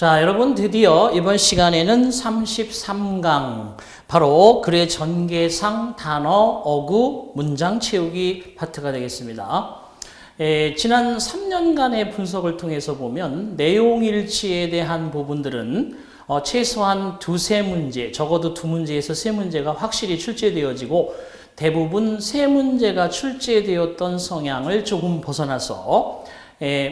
자, 여러분 드디어 이번 시간에는 33강 바로 글의 전개상, 단어, 어구, 문장 채우기 파트가 되겠습니다. 지난 3년간의 분석을 통해서 보면 내용 일치에 대한 부분들은 최소한 두세 문제, 적어도 두 문제에서 세 문제가 확실히 출제되어지고 대부분 세 문제가 출제되었던 성향을 조금 벗어나서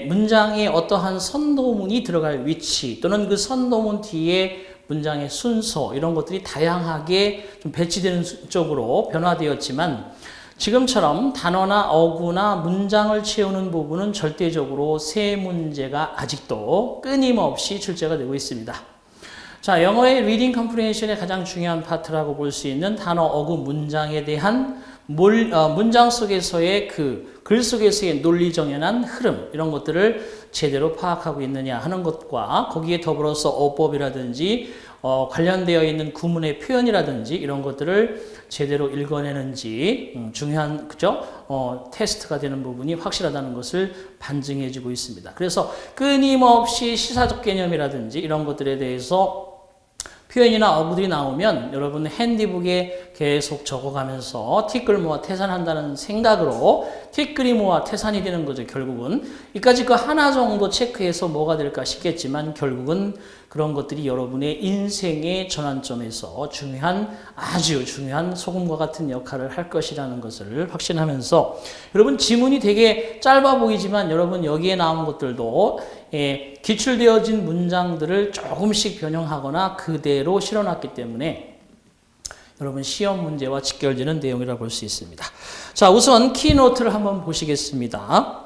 문장에 어떠한 선도문이 들어갈 위치 또는 그 선도문 뒤에 문장의 순서 이런 것들이 다양하게 좀 배치되는 쪽으로 변화되었지만 지금처럼 단어나 어구나 문장을 채우는 부분은 절대적으로 세 문제가 아직도 끊임없이 출제가 되고 있습니다. 자, 영어의 리딩 컴프리헨션의 가장 중요한 파트라고 볼 수 있는 단어, 어구, 문장에 대한 문장 속에서의 글 속에서의 논리 정연한 흐름 이런 것들을 제대로 파악하고 있느냐 하는 것과 거기에 더불어서 어법이라든지 관련되어 있는 구문의 표현이라든지 이런 것들을 제대로 읽어내는지 중요한 테스트가 되는 부분이 확실하다는 것을 반증해주고 있습니다. 그래서 끊임없이 시사적 개념이라든지 이런 것들에 대해서 표현이나 어구들이 나오면 여러분 핸디북에 계속 적어가면서 티끌 모아 태산한다는 생각으로 티끌이 모아 태산이 되는 거죠. 결국은 이까지 그 하나 정도 체크해서 뭐가 될까 싶겠지만 결국은 그런 것들이 여러분의 인생의 전환점에서 아주 중요한 소금과 같은 역할을 할 것이라는 것을 확신하면서 여러분 지문이 되게 짧아 보이지만 여러분 여기에 나온 것들도 기출되어진 문장들을 조금씩 변형하거나 그대로 실어놨기 때문에 여러분 시험 문제와 직결되는 내용이라고 볼 수 있습니다. 자, 우선 키노트를 한번 보시겠습니다.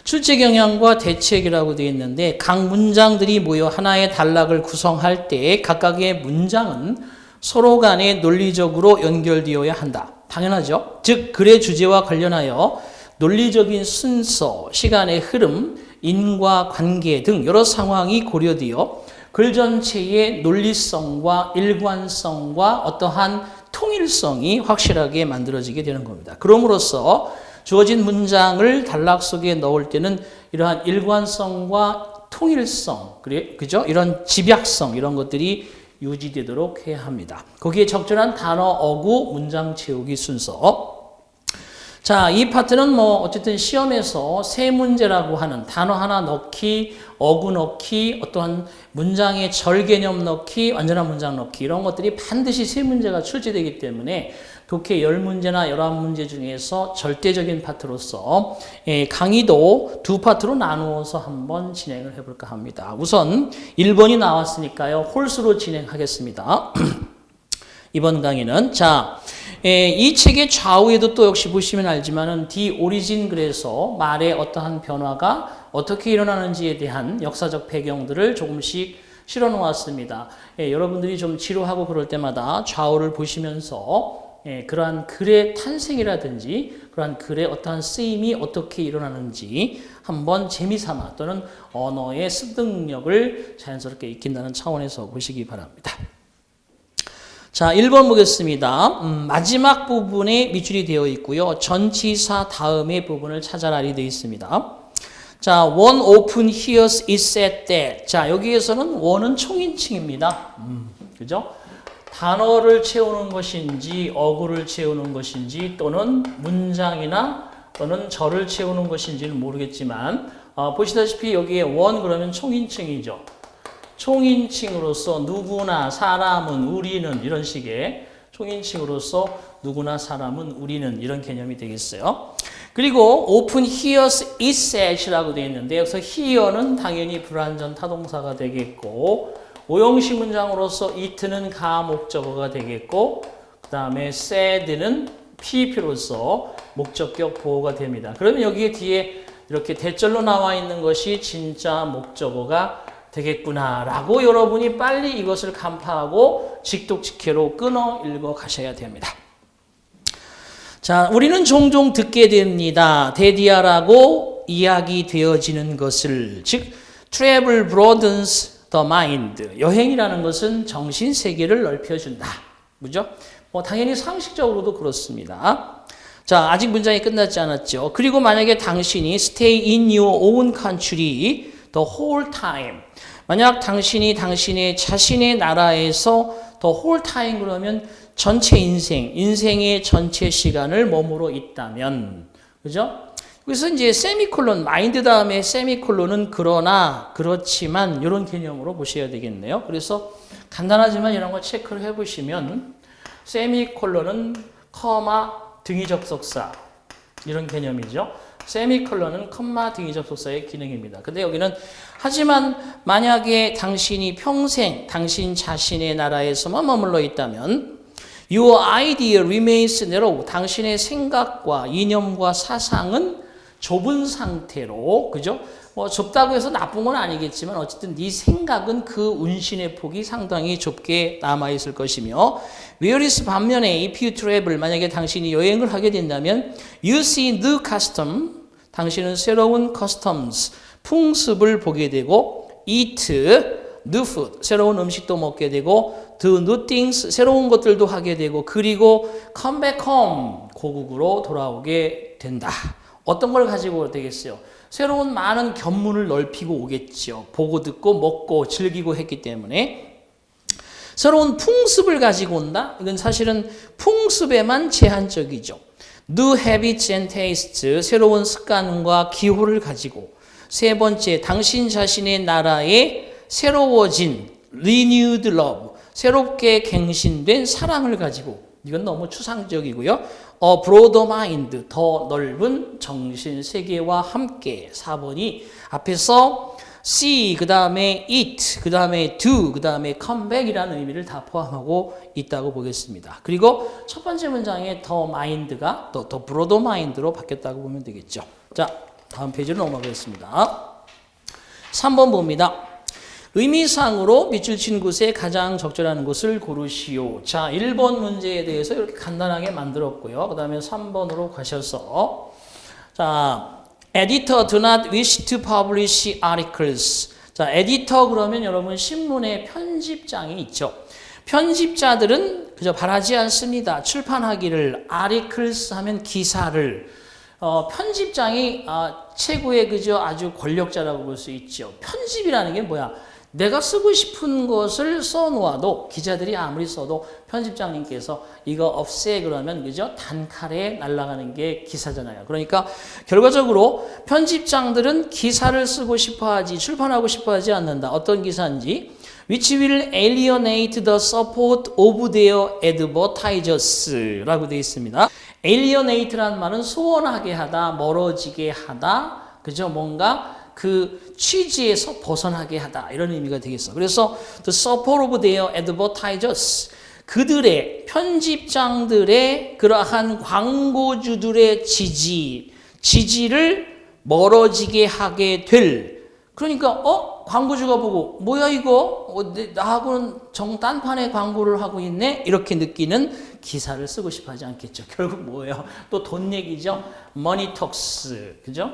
출제 경향과 대책이라고 되어 있는데 각 문장들이 모여 하나의 단락을 구성할 때 각각의 문장은 서로 간에 논리적으로 연결되어야 한다. 당연하죠. 즉 글의 주제와 관련하여 논리적인 순서, 시간의 흐름, 인과관계 등 여러 상황이 고려되어 글 전체의 논리성과 일관성과 어떠한 통일성이 확실하게 만들어지게 되는 겁니다. 그럼으로써 주어진 문장을 단락 속에 넣을 때는 이러한 일관성과 통일성, 그죠? 이런 집약성 이런 것들이 유지되도록 해야 합니다. 거기에 적절한 단어, 어구, 문장 채우기 순서. 자, 이 파트는 어쨌든 시험에서 세 문제라고 하는 단어 하나 넣기, 어구 넣기, 어떠한 문장의 절개념 넣기, 완전한 문장 넣기 이런 것들이 반드시 세 문제가 출제되기 때문에 독해 10문제나 11문제 중에서 절대적인 파트로서 강의도 두 파트로 나누어서 한번 진행을 해볼까 합니다. 우선 1번이 나왔으니까요. 홀수로 진행하겠습니다. 이번 강의는 이 책의 좌우에도 또 역시 보시면 알지만은 디 오리진 글에서 말의 어떠한 변화가 어떻게 일어나는지에 대한 역사적 배경들을 조금씩 실어 놓았습니다. 여러분들이 좀 지루하고 그럴 때마다 좌우를 보시면서 그러한 글의 탄생이라든지 그러한 글의 어떠한 쓰임이 어떻게 일어나는지 한번 재미삼아 또는 언어의 습득력을 자연스럽게 익힌다는 차원에서 보시기 바랍니다. 자, 1번 보겠습니다. 마지막 부분에 밑줄이 되어 있고요. 전치사 다음의 부분을 찾아라리 되어 있습니다. 자, one open hears it said that. 자, 여기에서는 one은 총인칭입니다. 그죠? 단어를 채우는 것인지 어구를 채우는 것인지 또는 문장이나 또는 절을 채우는 것인지는 모르겠지만 보시다시피 여기에 one 그러면 총인칭이죠. 총인칭으로서 누구나 사람은 우리는 이런 식의 총인칭으로서 누구나 사람은 우리는 이런 개념이 되겠어요. 그리고 open hears it said이라고 되어 있는데 여기서 hear는 당연히 불완전 타동사가 되겠고 오형식 문장으로서 it는 가목적어가 되겠고 그 다음에 said는 PP로서 목적격 보호가 됩니다. 그러면 여기에 뒤에 이렇게 대절로 나와 있는 것이 진짜 목적어가 되겠구나라고 여러분이 빨리 이것을 간파하고 직독직해로 끊어 읽어 가셔야 됩니다. 자, 우리는 종종 듣게 됩니다. 데디아라고 이야기되어지는 것을 즉 travel broadens the mind. 여행이라는 것은 정신 세계를 넓혀준다. 그죠? 당연히 상식적으로도 그렇습니다. 자, 아직 문장이 끝나지 않았죠. 그리고 만약에 당신이 stay in your own country the whole time. 만약 당신이 당신의 자신의 나라에서 the whole time 그러면 전체 인생의 전체 시간을 머물러 있다면, 그죠? 그래서 이제 세미콜론, 마인드 다음에 세미콜론은 그러나, 그렇지만 이런 개념으로 보셔야 되겠네요. 그래서 간단하지만 이런 거 체크를 해보시면 세미콜론은 커마 등위 접속사 이런 개념이죠. 세미콜론은 컴마 등위 접속사의 기능입니다. 근데 여기는 하지만 만약에 당신이 평생 당신 자신의 나라에서만 머물러 있다면 Your idea remains narrow. 당신의 생각과 이념과 사상은 좁은 상태로, 그죠? 뭐 좁다고 해서 나쁜 건 아니겠지만 어쨌든 네 생각은 그 운신의 폭이 상당히 좁게 남아있을 것이며 whereas 반면에 if you travel, 만약에 당신이 여행을 하게 된다면 you see new custom, 당신은 새로운 customs, 풍습을 보게 되고 eat new food, 새로운 음식도 먹게 되고 do new things, 새로운 것들도 하게 되고 그리고 come back home, 고국으로 돌아오게 된다. 어떤 걸 가지고 되겠어요? 새로운 많은 견문을 넓히고 오겠죠. 보고 듣고 먹고 즐기고 했기 때문에 새로운 풍습을 가지고 온다? 이건 사실은 풍습에만 제한적이죠. New habits and tastes, 새로운 습관과 기호를 가지고 세 번째, 당신 자신의 나라에 새로워진 renewed love, 새롭게 갱신된 사랑을 가지고 이건 너무 추상적이고요. broader mind, 더 넓은 정신 세계와 함께 4번이 앞에서 see, 그 다음에 eat, 그 다음에 do, 그 다음에 come back이라는 의미를 다 포함하고 있다고 보겠습니다. 그리고 첫 번째 문장의 더 mind가 더 broader mind로 바뀌었다고 보면 되겠죠. 자, 다음 페이지로 넘어가겠습니다. 3번 봅니다. 의미상으로 밑줄 친 곳에 가장 적절한 곳을 고르시오. 자, 1번 문제에 대해서 이렇게 간단하게 만들었고요. 그 다음에 3번으로 가셔서 자, editor do not wish to publish articles. 자, 에디터 그러면 여러분 신문의 편집장이 있죠. 편집자들은 그저 바라지 않습니다. 출판하기를. articles 하면 기사를. 편집장이 최고의 그저 아주 권력자라고 볼 수 있죠. 편집이라는 게 뭐야? 내가 쓰고 싶은 것을 써놓아도 기자들이 아무리 써도 편집장님께서 이거 없애 그러면 그죠? 단칼에 날아가는 게 기사잖아요. 그러니까 결과적으로 편집장들은 기사를 쓰고 싶어하지 출판하고 싶어하지 않는다. 어떤 기사인지 which will alienate the support of their advertisers라고 되어 있습니다. alienate라는 말은 소원하게 하다, 멀어지게 하다, 그죠? 뭔가 그 취지에서 벗어나게 하다 이런 의미가 되겠어. 그래서 the support of their advertisers, 그들의 편집장들의 그러한 광고주들의 지지를 멀어지게 하게 될. 그러니까 광고주가 보고 뭐야 이거 나하고는 정딴판의 광고를 하고 있네 이렇게 느끼는 기사를 쓰고 싶어하지 않겠죠. 결국 뭐예요? 또 돈 얘기죠. Money talks, 그죠?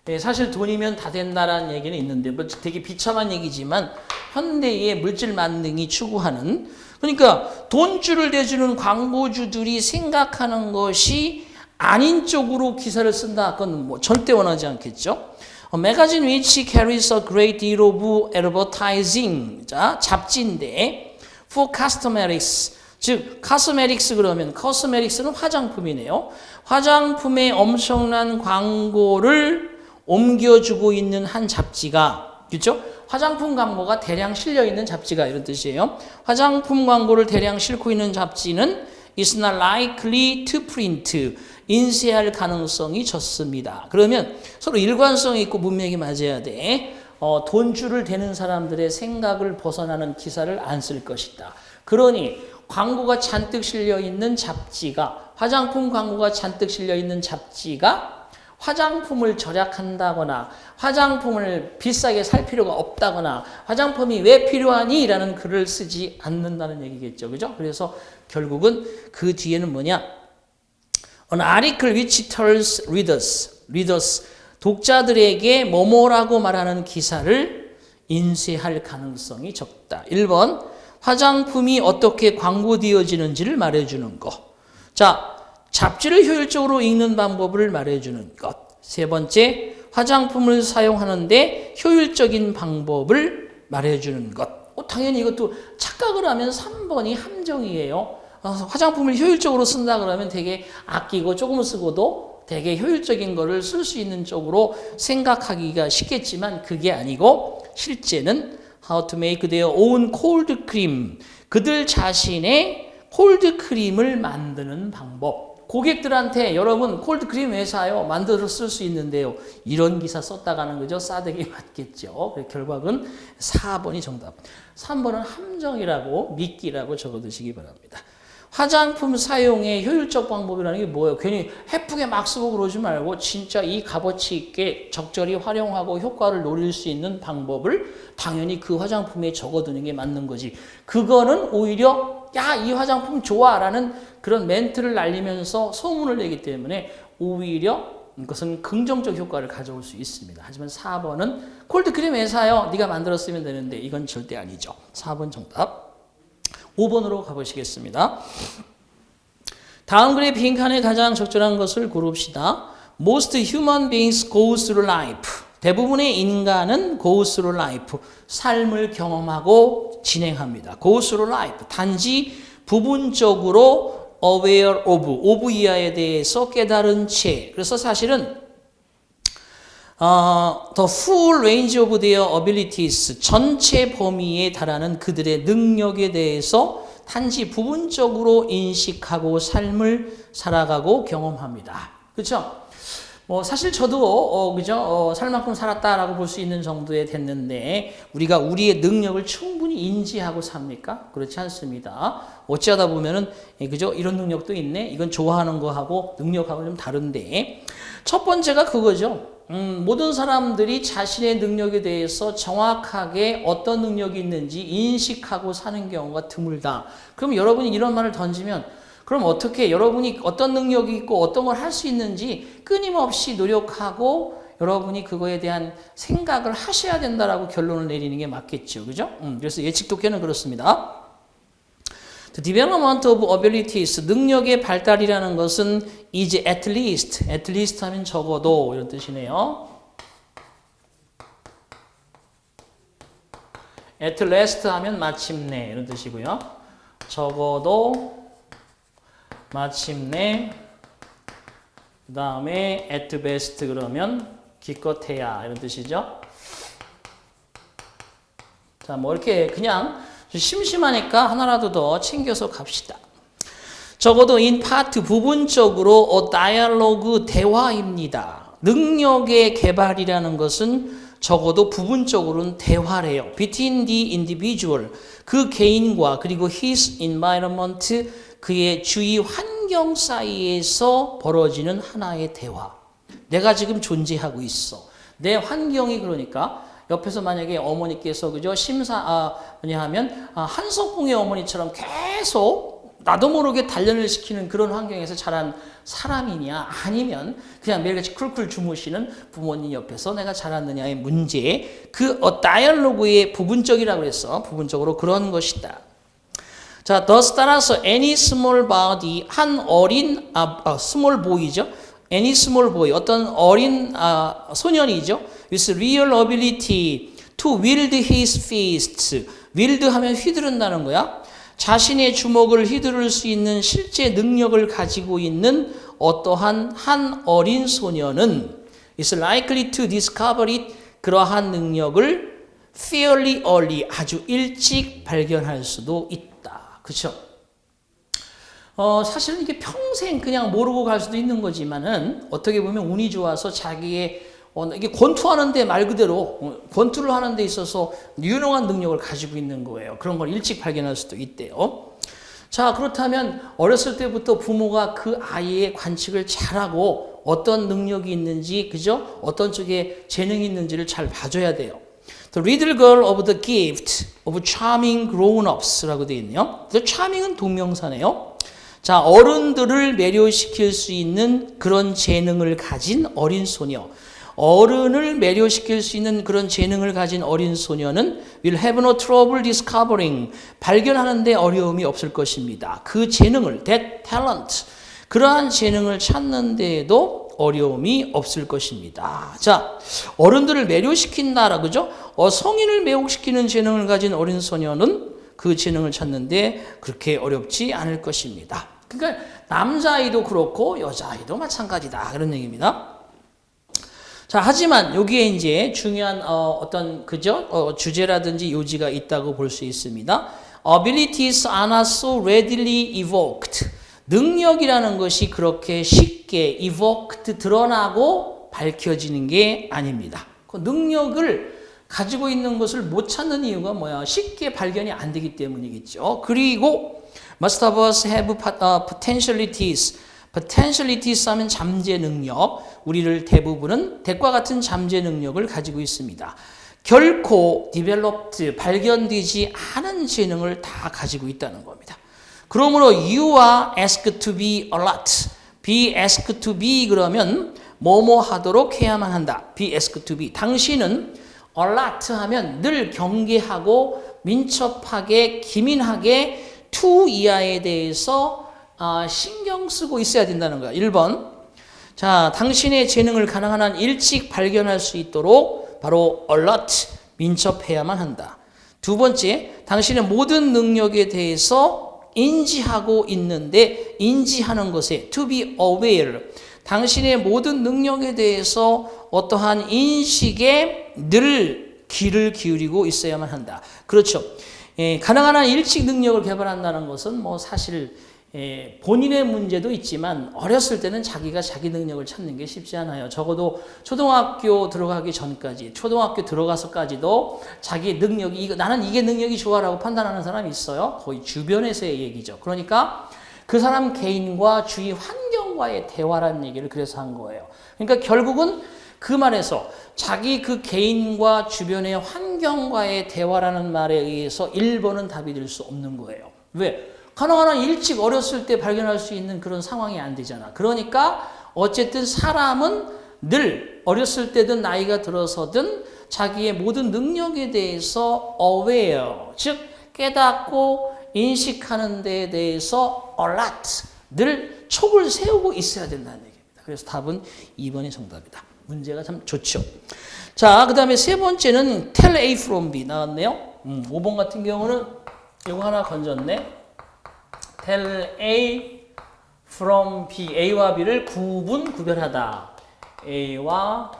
네, 사실 돈이면 다 된다라는 얘기는 있는데 뭐 되게 비참한 얘기지만 현대의 물질 만능이 추구하는, 그러니까 돈줄을 대주는 광고주들이 생각하는 것이 아닌 쪽으로 기사를 쓴다. 그건 뭐 절대 원하지 않겠죠. magazine which carries a great deal of advertising. 자, 잡지인데 for cosmetics, 즉 cosmetics 그러면 cosmetics는 화장품이네요. 화장품에 엄청난 광고를 옮겨주고 있는 한 잡지가, 그렇죠? 화장품 광고가 대량 실려 있는 잡지가 이런 뜻이에요. 화장품 광고를 대량 싣고 있는 잡지는 is not likely to print, 인쇄할 가능성이 적습니다. 그러면 서로 일관성이 있고 문맥이 맞아야 돼. 돈줄을 대는 사람들의 생각을 벗어나는 기사를 안 쓸 것이다. 그러니 광고가 잔뜩 실려 있는 잡지가, 화장품 광고가 잔뜩 실려 있는 잡지가 화장품을 절약한다거나 화장품을 비싸게 살 필요가 없다거나 화장품이 왜 필요하니? 라는 글을 쓰지 않는다는 얘기겠죠. 그죠? 그래서 결국은 그 뒤에는 뭐냐? An article which tells readers, 독자들에게 뭐뭐라고 말하는 기사를 인쇄할 가능성이 적다. 1번, 화장품이 어떻게 광고되어지는지를 말해주는 거. 자, 잡지를 효율적으로 읽는 방법을 말해주는 것. 세 번째, 화장품을 사용하는데 효율적인 방법을 말해주는 것. 당연히 이것도 착각을 하면 3번이 함정이에요. 화장품을 효율적으로 쓴다 그러면 되게 아끼고 조금 쓰고도 되게 효율적인 거를 쓸 수 있는 쪽으로 생각하기가 쉽겠지만 그게 아니고 실제는 how to make their own cold cream. 그들 자신의 콜드 크림을 만드는 방법. 고객들한테 여러분 콜드 크림 왜 사요? 만들어 쓸 수 있는데요. 이런 기사 썼다가는 거죠. 싸대기 맞겠죠. 결과는 4번이 정답. 3번은 함정이라고 미끼라고 적어두시기 바랍니다. 화장품 사용의 효율적 방법이라는 게 뭐예요? 괜히 해프게 막 쓰고 그러지 말고 진짜 이 값어치 있게 적절히 활용하고 효과를 노릴 수 있는 방법을 당연히 그 화장품에 적어두는 게 맞는 거지. 그거는 오히려 야, 이 화장품 좋아 라는 그런 멘트를 날리면서 소문을 내기 때문에 오히려 이것은 긍정적 효과를 가져올 수 있습니다. 하지만 4번은 콜드크림 왜 사요? 네가 만들어 쓰면 되는데 이건 절대 아니죠. 4번 정답. 5번으로 가보시겠습니다. 다음 글의 빈칸에 가장 적절한 것을 고릅시다. Most human beings go through life. 대부분의 인간은 go through life. 삶을 경험하고 진행합니다. go through life. 단지 부분적으로 aware of 이하에 대해서 깨달은 채. 그래서 사실은 the full range of their abilities, 전체 범위에 달하는 그들의 능력에 대해서 단지 부분적으로 인식하고 삶을 살아가고 경험합니다. 그렇죠? 사실 저도 살 만큼 살았다라고 볼 수 있는 정도에 됐는데 우리가 우리의 능력을 충분히 인지하고 삽니까? 그렇지 않습니다. 어찌하다 보면은 그죠? 이런 능력도 있네. 이건 좋아하는 거하고 능력하고 좀 다른데 첫 번째가 그거죠. 모든 사람들이 자신의 능력에 대해서 정확하게 어떤 능력이 있는지 인식하고 사는 경우가 드물다. 그럼 여러분이 이런 말을 던지면 그럼 어떻게 여러분이 어떤 능력이 있고 어떤 걸 할 수 있는지 끊임없이 노력하고 여러분이 그거에 대한 생각을 하셔야 된다라고 결론을 내리는 게 맞겠죠. 그죠? 그래서 예측 독해는 그렇습니다. The development of abilities, 능력의 발달이라는 것은 is at least 하면 적어도 이런 뜻이네요. at last 하면 마침내 이런 뜻이고요. 적어도 마침내 그 다음에 at best 그러면 기껏해야 이런 뜻이죠. 자, 뭐 이렇게 그냥 심심하니까 하나라도 더 챙겨서 갑시다. 적어도 in part 부분적으로 dialogue 대화입니다. 능력의 개발이라는 것은 적어도 부분적으로는 대화래요. Between the individual 그 개인과 그리고 his environment 그의 주위 환경 사이에서 벌어지는 하나의 대화. 내가 지금 존재하고 있어. 내 환경이 그러니까 옆에서 만약에 어머니께서 그죠 뭐냐하면 한석봉의 어머니처럼 계속 나도 모르게 단련을 시키는 그런 환경에서 자란 사람이냐 아니면 그냥 매일같이 쿨쿨 주무시는 부모님 옆에서 내가 자랐느냐의 문제 그 다이얼로그의 부분적이라고 해서 부분적으로 그런 것이다. 자, thus 따라서 any small body 한 어린 small boy죠. any small boy 어떤 어린 소년이죠. with real ability to wield his fists. wield 하면 휘두른다는 거야. 자신의 주먹을 휘두를 수 있는 실제 능력을 가지고 있는 어떠한 한 어린 소년은 is likely to discover it. 그러한 능력을 fairly early 아주 일찍 발견할 수도 있다. 그렇죠? 사실은 이게 평생 그냥 모르고 갈 수도 있는 거지만은 어떻게 보면 운이 좋아서 자기의 이게 권투하는데 말 그대로 권투를 하는 데 있어서 유능한 능력을 가지고 있는 거예요. 그런 걸 일찍 발견할 수도 있대요. 자, 그렇다면 어렸을 때부터 부모가 그 아이의 관측을 잘하고 어떤 능력이 있는지, 그죠? 어떤 쪽에 재능이 있는지를 잘 봐줘야 돼요. The little girl of the gift of charming grown-ups라고 되어 있네요. The charming은 동명사네요. 자, 어른들을 매료시킬 수 있는 그런 재능을 가진 어린 소녀. 어른을 매료시킬 수 있는 그런 재능을 가진 어린 소녀는 will have no trouble discovering. 발견하는 데 어려움이 없을 것입니다. 그 재능을, that talent. 그러한 재능을 찾는 데에도 어려움이 없을 것입니다. 자, 어른들을 매료시킨다라 그죠? 성인을 매혹시키는 재능을 가진 어린 소녀는 그 재능을 찾는데 그렇게 어렵지 않을 것입니다. 그러니까 남자아이도 그렇고 여자아이도 마찬가지다 그런 얘기입니다. 자, 하지만 여기에 이제 중요한 어떤 그죠? 주제라든지 요지가 있다고 볼 수 있습니다. Abilities are not so readily evoked. 능력이라는 것이 그렇게 쉽게 evoked 드러나고 밝혀지는 게 아닙니다. 그 능력을 가지고 있는 것을 못 찾는 이유가 뭐야? 쉽게 발견이 안 되기 때문이겠죠. 그리고 most of us have potentialities. potentialities 하면 잠재 능력. 우리를 대부분은 대과 같은 잠재 능력을 가지고 있습니다. 결코 developed, 발견되지 않은 재능을 다 가지고 있다는 겁니다. 그러므로 you are asked to be alert. be asked to be 그러면 뭐뭐 하도록 해야만 한다. be asked to be. 당신은 alert 하면 늘 경계하고 민첩하게 기민하게 to 이하에 대해서 신경 쓰고 있어야 된다는 거야. 1번. 자, 당신의 재능을 가능한 한 일찍 발견할 수 있도록 바로 alert, 민첩해야만 한다. 2번째, 당신의 모든 능력에 대해서 인지하고 있는데 인지하는 것에 to be aware, 당신의 모든 능력에 대해서 어떠한 인식에 늘 귀를 기울이고 있어야만 한다. 그렇죠. 가능한 한 일찍 능력을 개발한다는 것은 뭐 사실 본인의 문제도 있지만 어렸을 때는 자기가 자기 능력을 찾는 게 쉽지 않아요. 적어도 초등학교 들어가기 전까지, 초등학교 들어가서까지도 자기 능력이 나는 이게 능력이 좋아라고 판단하는 사람이 있어요. 거의 주변에서의 얘기죠. 그러니까 그 사람 개인과 주위 환경과의 대화라는 얘기를 그래서 한 거예요. 그러니까 결국은 그 말에서 자기 그 개인과 주변의 환경과의 대화라는 말에 의해서 1번은 답이 될 수 없는 거예요. 왜? 가능한 한 일찍 어렸을 때 발견할 수 있는 그런 상황이 안 되잖아. 그러니까 어쨌든 사람은 늘 어렸을 때든 나이가 들어서든 자기의 모든 능력에 대해서 aware, 즉 깨닫고 인식하는 데에 대해서 alert, 늘 촉을 세우고 있어야 된다는 얘기입니다. 그래서 답은 2번이 정답이다. 문제가 참 좋죠. 자, 그 다음에 세 번째는 tell A from B 나왔네요. 5번 같은 경우는 이거 하나 건졌네. tell A from B, A와 B를 구별하다. A와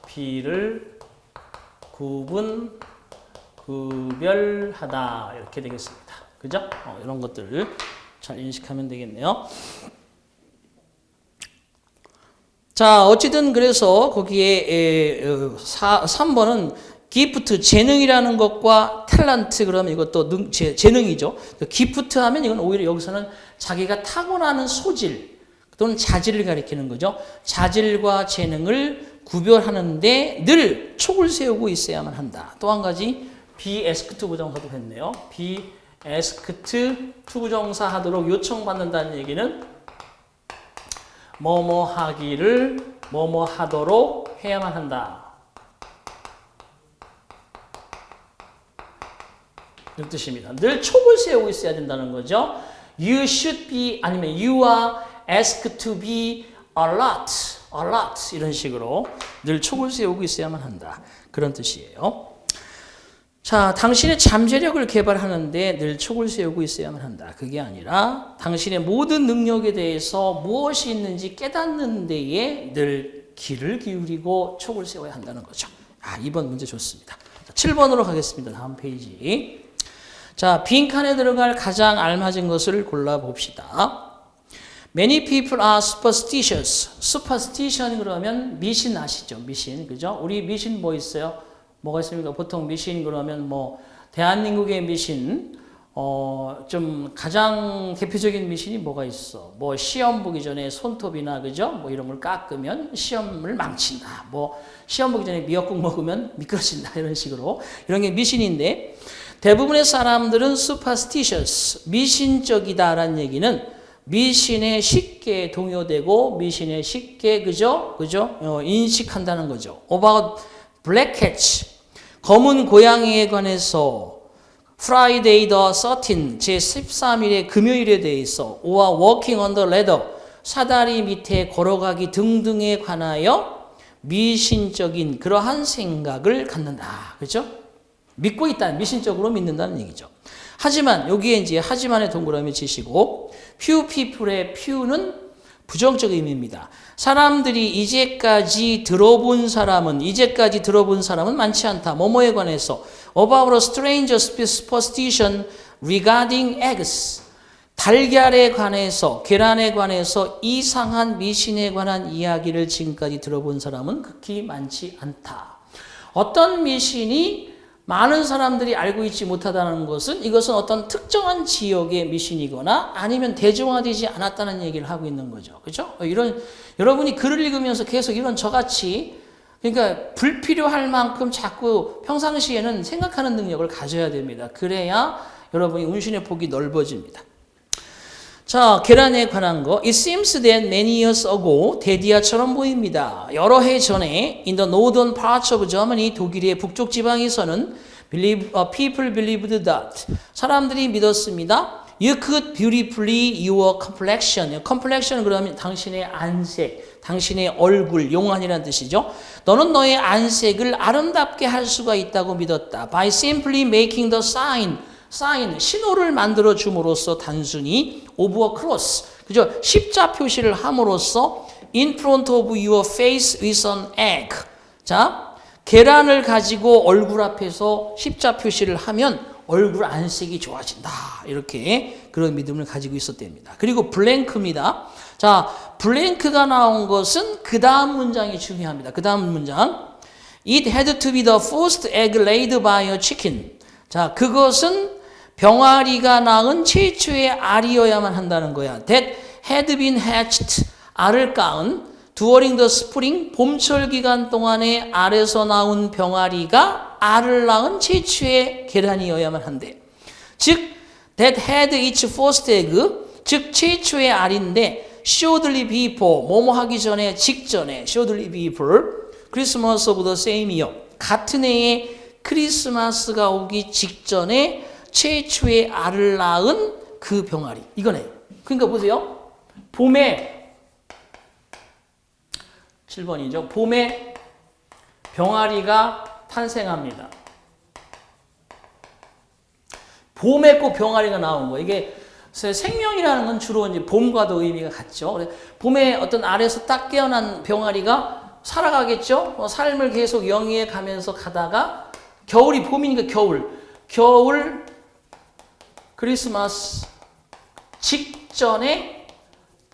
B를 구별하다. 이렇게 되겠습니다. 그죠? 이런 것들을 잘 인식하면 되겠네요. 자, 어찌든 그래서 거기에 3번은 기프트, 재능이라는 것과 탤런트, 그러면 이것도 재능이죠. 기프트 하면 이건 오히려 여기서는 자기가 타고나는 소질 또는 자질을 가리키는 거죠. 자질과 재능을 구별하는데 늘 촉을 세우고 있어야만 한다. 또 한 가지 be asked to 부정사도 했네요. be asked to 부정사 하도록 요청받는다는 얘기는 뭐뭐 하기를 뭐뭐 하도록 해야만 한다. 이런 뜻입니다. 늘 촉을 세우고 있어야 된다는 거죠. You should be 아니면 you are asked to be alert, alert 이런 식으로 늘 촉을 세우고 있어야만 한다. 그런 뜻이에요. 자, 당신의 잠재력을 개발하는데 늘 촉을 세우고 있어야만 한다. 그게 아니라 당신의 모든 능력에 대해서 무엇이 있는지 깨닫는 데에 늘 귀를 기울이고 촉을 세워야 한다는 거죠. 2번 문제 좋습니다. 7번으로 가겠습니다. 다음 페이지. 자, 빈칸에 들어갈 가장 알맞은 것을 골라봅시다. Many people are superstitious. superstition 그러면 미신 아시죠? 미신, 그죠? 우리 미신 뭐 있어요? 뭐가 있습니까? 보통 미신 그러면 뭐 대한민국의 미신, 좀 가장 대표적인 미신이 뭐가 있어? 뭐 시험 보기 전에 손톱이나 그죠? 뭐 이런 걸 깎으면 시험을 망친다. 뭐 시험 보기 전에 미역국 먹으면 미끄러진다. 이런 식으로 이런 게 미신인데. 대부분의 사람들은 superstitious, 미신적이다라는 얘기는 미신에 쉽게 동요되고 미신에 쉽게 그죠? 인식한다는 거죠. About black cats, 검은 고양이에 관해서 Friday the 13th, 제13일의 금요일에 대해서 or walking on the ladder, 사다리 밑에 걸어가기 등등에 관하여 미신적인 그러한 생각을 갖는다. 그렇죠? 믿고 있다. 미신적으로 믿는다는 얘기죠. 하지만 여기에 이제 하지만의 동그라미 치시고 few people의 few는 부정적 의미입니다. 사람들이 이제까지 들어본 사람은 많지 않다. 뭐뭐에 관해서 about a strange superstition regarding eggs. 달걀에 관해서, 계란에 관해서 이상한 미신에 관한 이야기를 지금까지 들어본 사람은 극히 많지 않다. 어떤 미신이 많은 사람들이 알고 있지 못하다는 것은 이것은 어떤 특정한 지역의 미신이거나 아니면 대중화되지 않았다는 얘기를 하고 있는 거죠. 그렇죠? 여러분이 글을 읽으면서 계속 이런 저같이 그러니까 불필요할 만큼 자꾸 평상시에는 생각하는 능력을 가져야 됩니다. 그래야 여러분이 운신의 폭이 넓어집니다. 자, 계란에 관한 거. It seems that many years ago, 데디아처럼 보입니다. 여러 해 전에 in the northern parts of Germany, 독일의 북쪽 지방에서는 people believed that 사람들이 믿었습니다. You could beautifully your complexion. complexion 그러면 당신의 안색, 당신의 얼굴, 용안이라는 뜻이죠. 너는 너의 안색을 아름답게 할 수가 있다고 믿었다. By simply making the sign, 신호를 만들어 줌으로써 단순히 of a cross, 그죠? 십자 표시를 함으로써 in front of your face with an egg. 자, 계란을 가지고 얼굴 앞에서 십자 표시를 하면 얼굴 안색이 좋아진다. 이렇게 그런 믿음을 가지고 있었답니다. 그리고 블랭크입니다. 자, 블랭크가 나온 것은 그 다음 문장이 중요합니다. 그 다음 문장. It had to be the first egg laid by a chicken. 자, 그것은 병아리가 낳은 최초의 알이어야만 한다는 거야. That had been hatched. 알을 낳은 during the spring. 봄철 기간 동안에 알에서 나온 병아리가 알을 낳은 최초의 계란이어야만 한대. 즉, that had its first egg. 즉, 최초의 알인데 shortly before. 뭐뭐 하기 전에 직전에 shortly before. Christmas of the same year. 같은 해에 크리스마스가 오기 직전에 최초의 알을 낳은 그 병아리. 이거네. 그러니까 보세요. 봄에 7번이죠. 봄에 병아리가 탄생합니다. 봄에 꼭 병아리가 나온 거예요. 이게 생명이라는 건 주로 이제 봄과도 의미가 같죠. 봄에 어떤 알에서 딱 깨어난 병아리가 살아가겠죠. 삶을 계속 영위해 가면서 가다가 겨울이 봄이니까 겨울 크리스마스 직전에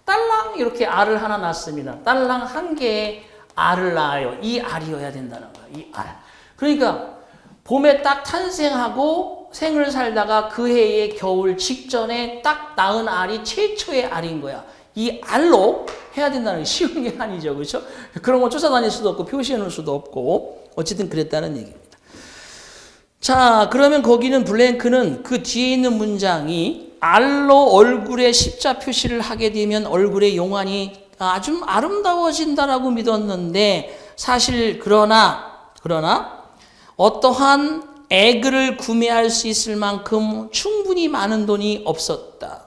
딸랑 이렇게 알을 하나 낳습니다. 딸랑 한 개의 알을 낳아요. 이 알이어야 된다는 거예요. 이 알. 그러니까 봄에 딱 탄생하고 생을 살다가 그 해의 겨울 직전에 딱 낳은 알이 최초의 알인 거야. 이 알로 해야 된다는 게 쉬운 게 아니죠. 그렇죠? 그런 거 쫓아다닐 수도 없고 표시해 놓을 수도 없고 어쨌든 그랬다는 얘기입니다. 자, 그러면 거기는 블랭크는 그 뒤에 있는 문장이 알로 얼굴에 십자 표시를 하게 되면 얼굴의 용안이 아주 아름다워진다라고 믿었는데 사실 그러나 어떠한 에그를 구매할 수 있을 만큼 충분히 많은 돈이 없었다.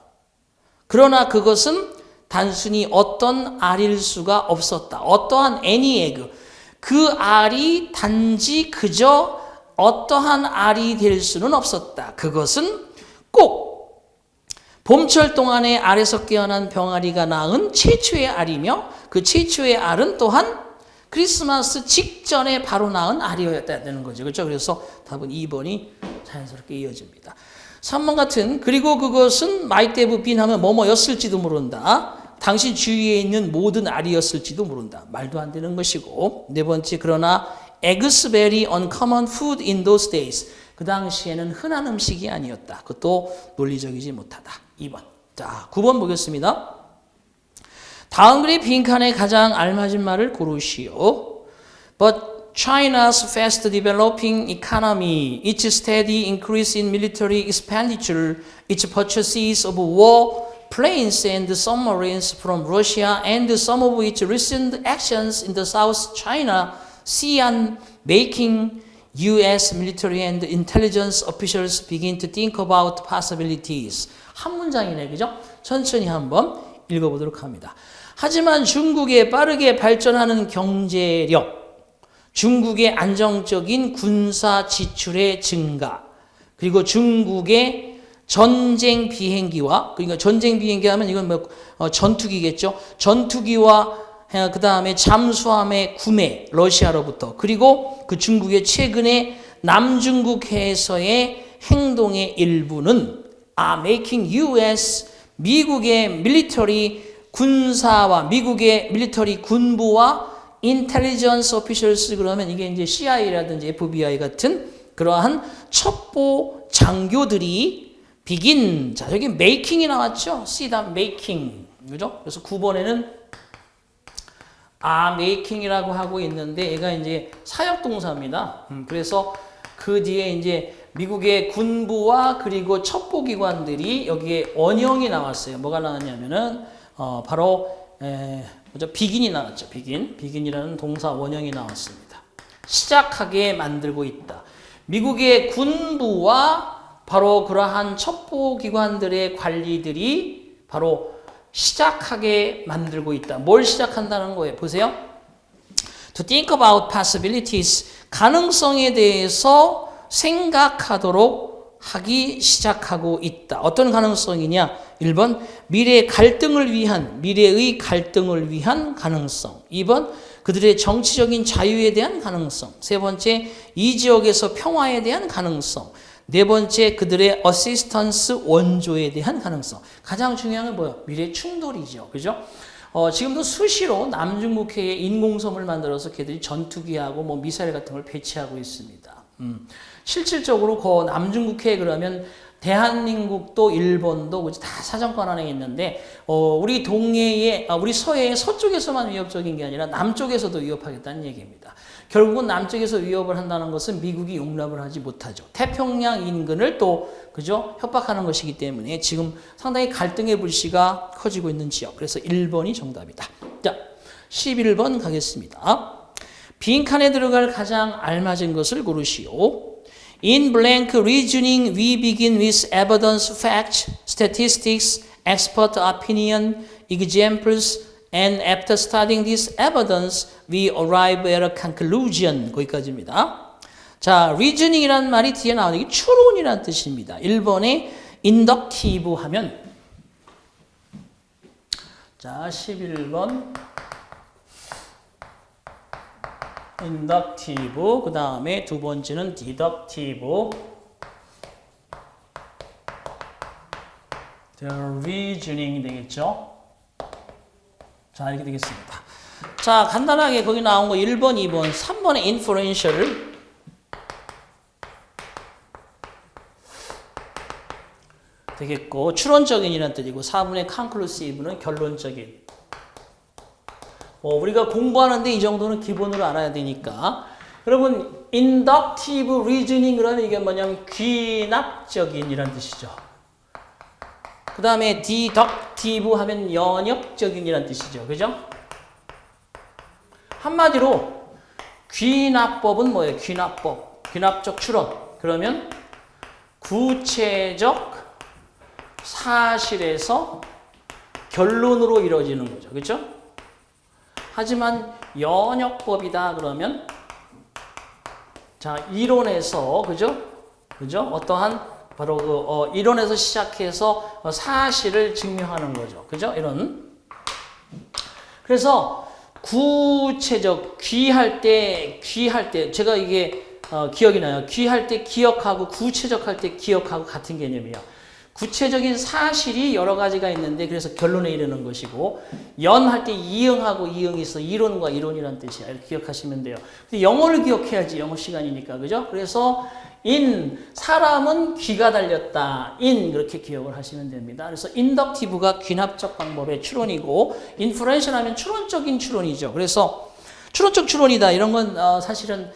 그러나 그것은 단순히 어떤 알일 수가 없었다. 어떠한 any egg. 그 알이 단지 그저 어떠한 알이 될 수는 없었다. 그것은 꼭 봄철 동안에 알에서 깨어난 병아리가 낳은 최초의 알이며 그 최초의 알은 또한 크리스마스 직전에 바로 낳은 알이었다는 거죠. 그렇죠? 그래서 답은 2번이 자연스럽게 이어집니다. 3번 같은 그리고 그것은 might have been 하면 뭐뭐였을지도 모른다. 당신 주위에 있는 모든 알이었을지도 모른다. 말도 안 되는 것이고 네 번째 그러나 eggs very uncommon food in those days. 그 당시에는 흔한 음식이 아니었다. 그것도 논리적이지 못하다. 2번. 자, 9번 보겠습니다. 다음 글의 빈칸에 가장 알맞은 말을 고르시오. But China's fast developing economy, its steady increase in military expenditure, its purchases of war planes and submarines from Russia, and some of its recent actions in the South China Sea and making U.S. military and intelligence officials begin to think about possibilities. 한 문장이네, 그죠? 천천히 한번. 읽어보도록 합니다. 하지만 중국의 빠르게 발전하는 경제력, 중국의 안정적인 군사 지출의 증가, 그리고 중국의 전쟁 비행기와, 그러니까 전쟁 비행기 하면 이건 뭐 전투기겠죠. 전투기와 그 다음에 잠수함의 구매, 러시아로부터, 그리고 그 중국의 최근의 남중국 해에서의 행동의 일부는 making US, 미국의 밀리터리 군사와 미국의 밀리터리 군부와 intelligence officials, 그러면 이게 이제 CIA라든지 FBI 같은 그러한 첩보 장교들이 begin, 자 여기 making이 나왔죠. see that making, 그죠? 그래서 9번에는 making이라고 하고 있는데 얘가 이제 사역동사입니다. 그래서 그 뒤에 이제 미국의 군부와 그리고 첩보기관들이 여기에 원형이 나왔어요. 뭐가 나왔냐면은 바로 뭐죠? 비긴이 나왔죠. 비긴이라는 동사 원형이 나왔습니다. 시작하게 만들고 있다. 미국의 군부와 바로 그러한 첩보기관들의 관리들이 바로 시작하게 만들고 있다. 뭘 시작한다는 거예요? 보세요. To think about possibilities, 가능성에 대해서 생각하도록 하기 시작하고 있다. 어떤 가능성이냐? 1번 미래의 갈등을 위한 가능성. 2번 그들의 정치적인 자유에 대한 가능성. 3번째 이 지역에서 평화에 대한 가능성. 4번째 그들의 어시스턴스 원조에 대한 가능성. 가장 중요한 건 뭐예요? 미래 충돌이죠. 그죠? 지금도 수시로 남중국해에 인공섬을 만들어서 걔들이 전투기하고 뭐 미사일 같은 걸 배치하고 있습니다. 실질적으로 그 남중국해에 그러면 대한민국도 일본도 다 사정권 안에 있는데 우리 동해에 우리 서해의 서쪽에서만 위협적인 게 아니라 남쪽에서도 위협하겠다는 얘기입니다. 결국은 남쪽에서 위협을 한다는 것은 미국이 용납을 하지 못하죠. 태평양 인근을 또 그죠? 협박하는 것이기 때문에 지금 상당히 갈등의 불씨가 커지고 있는 지역. 그래서 1번이 정답이다. 자, 11번 가겠습니다. 빈칸에 들어갈 가장 알맞은 것을 고르시오. In blank reasoning, we begin with evidence, facts, statistics, expert opinion, examples, and after studying this evidence, we arrive at a conclusion. 거기까지입니다. 자, reasoning이라는 말이 뒤에 나오는 게 추론이라는 뜻입니다. 1번에 inductive 하면, 자, 11번 inductive, 그 다음에 두 번째는 deductive, reasoning 되겠죠. 자, 이렇게 되겠습니다. 자, 간단하게 거기 나온 거 1번, 2번, 3번의 inferential 되겠고, 추론적인이라는 뜻이고, 4번의 conclusive는 결론적인. 우리가 공부하는데 이 정도는 기본으로 알아야 되니까. 여러분, inductive reasoning 그러면 이게 뭐냐면 귀납적인이라는 뜻이죠. 그 다음에 deductive 하면 연역적인이라는 뜻이죠. 그죠? 한마디로 귀납법은 뭐예요? 귀납법. 귀납적 추론. 그러면 구체적 사실에서 결론으로 이루어지는 거죠. 그죠? 하지만 연역법이다 그러면 자, 이론에서 그죠? 어떠한 바로 이론에서 시작해서 사실을 증명하는 거죠. 그죠? 이런. 그래서 구체적 귀할 때 제가 이게 기억이 나요. 귀할 때 기억하고 구체적 할 때 기억하고 같은 개념이에요. 구체적인 사실이 여러 가지가 있는데 그래서 결론에 이르는 것이고, 연할 때 이응하고 이응이 있어. 이론과 이론이란 뜻이야. 이렇게 기억하시면 돼요. 근데 영어를 기억해야지. 영어 시간이니까. 그죠? 그래서 사람은 귀가 달렸다. 그렇게 기억을 하시면 됩니다. 그래서 인덕티브가 귀납적 방법의 추론이고, 인프루엔셜 하면 추론적인 추론이죠. 그래서 추론적 추론이다. 이런 건 사실은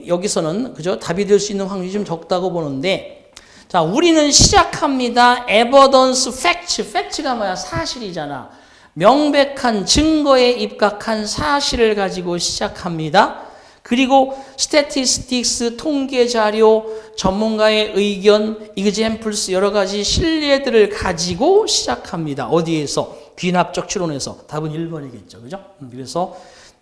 여기서는 그죠? 답이 될 수 있는 확률이 좀 적다고 보는데, 자, 우리는 시작합니다. evidence, facts. facts가 뭐야? 사실이잖아. 명백한 증거에 입각한 사실을 가지고 시작합니다. 그리고 statistics, 통계 자료, 전문가의 의견, examples, 여러 가지 신뢰들을 가지고 시작합니다. 어디에서? 귀납적 추론에서 답은 1번이겠죠. 그죠? 그래서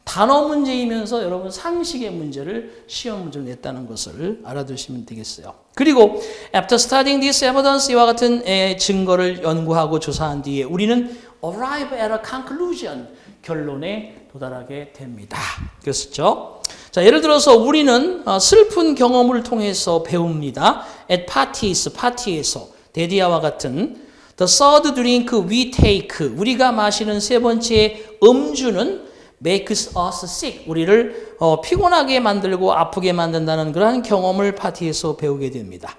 단어 문제이면서 여러분 상식의 문제를 시험 문제로 냈다는 것을 알아두시면 되겠어요. 그리고 after studying this evidence 이와 같은 증거를 연구하고 조사한 뒤에 우리는 arrive at a conclusion 결론에 도달하게 됩니다. 그랬었죠? 자, 예를 들어서 우리는 슬픈 경험을 통해서 배웁니다. at parties, 파티에서 데디아와 같은 the third drink we take 우리가 마시는 세 번째 음주는 makes us sick. 우리를 피곤하게 만들고 아프게 만든다는 그러한 경험을 파티에서 배우게 됩니다.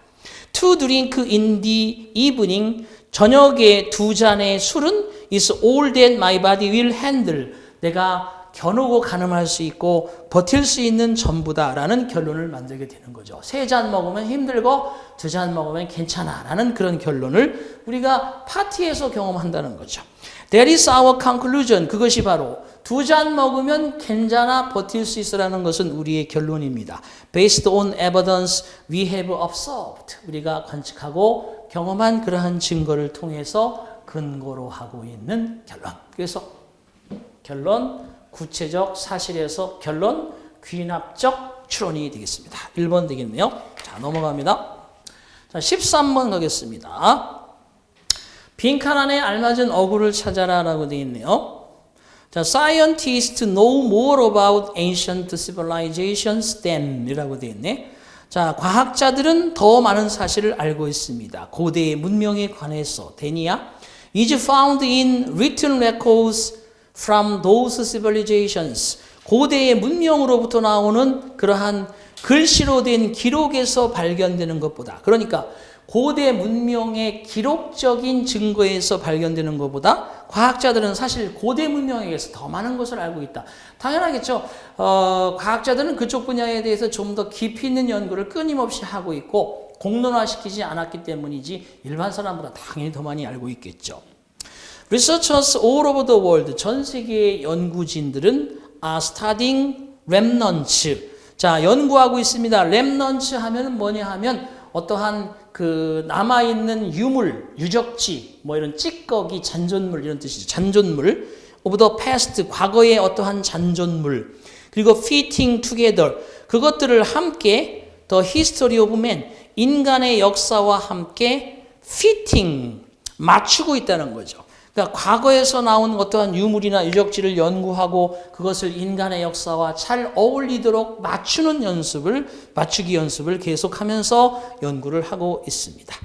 To drink in the evening. 저녁에 2잔의 술은 is all that my body will handle. 내가 겨누고 가늠할 수 있고 버틸 수 있는 전부다라는 결론을 만들게 되는 거죠. 3잔 먹으면 힘들고 2잔 먹으면 괜찮아라는 그런 결론을 우리가 파티에서 경험한다는 거죠. That is our conclusion. 그것이 바로 2잔 먹으면 괜찮아 버틸 수 있으라는 것은 우리의 결론입니다. Based on evidence we have observed. 우리가 관측하고 경험한 그러한 증거를 통해서 근거로 하고 있는 결론. 그래서 결론, 구체적 사실에서 결론, 귀납적 추론이 되겠습니다. 1번 되겠네요. 자, 넘어갑니다. 자, 13번 가겠습니다. 빈칸 안에 알맞은 어구를 찾아라라고 되어 있네요. 자, scientists know more about ancient civilizations than 이라고 되어 있네. 자, 과학자들은 더 많은 사실을 알고 있습니다. 고대의 문명에 관해서 than이야. is found in written records from those civilizations. 고대의 문명으로부터 나오는 그러한 글씨로 된 기록에서 발견되는 것보다, 그러니까 고대 문명의 기록적인 증거에서 발견되는 것보다 과학자들은 사실 고대 문명에 대해서 더 많은 것을 알고 있다. 당연하겠죠. 과학자들은 그쪽 분야에 대해서 좀 더 깊이 있는 연구를 끊임없이 하고 있고 공론화시키지 않았기 때문이지 일반 사람보다 당연히 더 많이 알고 있겠죠. Researchers all over the world, 전 세계의 연구진들은 are studying remnants. 자, 연구하고 있습니다. remnants 하면 뭐냐 하면 어떠한 그 남아있는 유물, 유적지, 뭐 이런 찌꺼기, 잔존물 이런 뜻이죠. 잔존물. of the past, 과거의 어떠한 잔존물. 그리고 fitting together, 그것들을 함께 the history of man, 인간의 역사와 함께 fitting, 맞추고 있다는 거죠. 그러니까 과거에서 나온 어떠한 유물이나 유적지를 연구하고 그것을 인간의 역사와 잘 어울리도록 맞추기 연습을 계속하면서 연구를 하고 있습니다.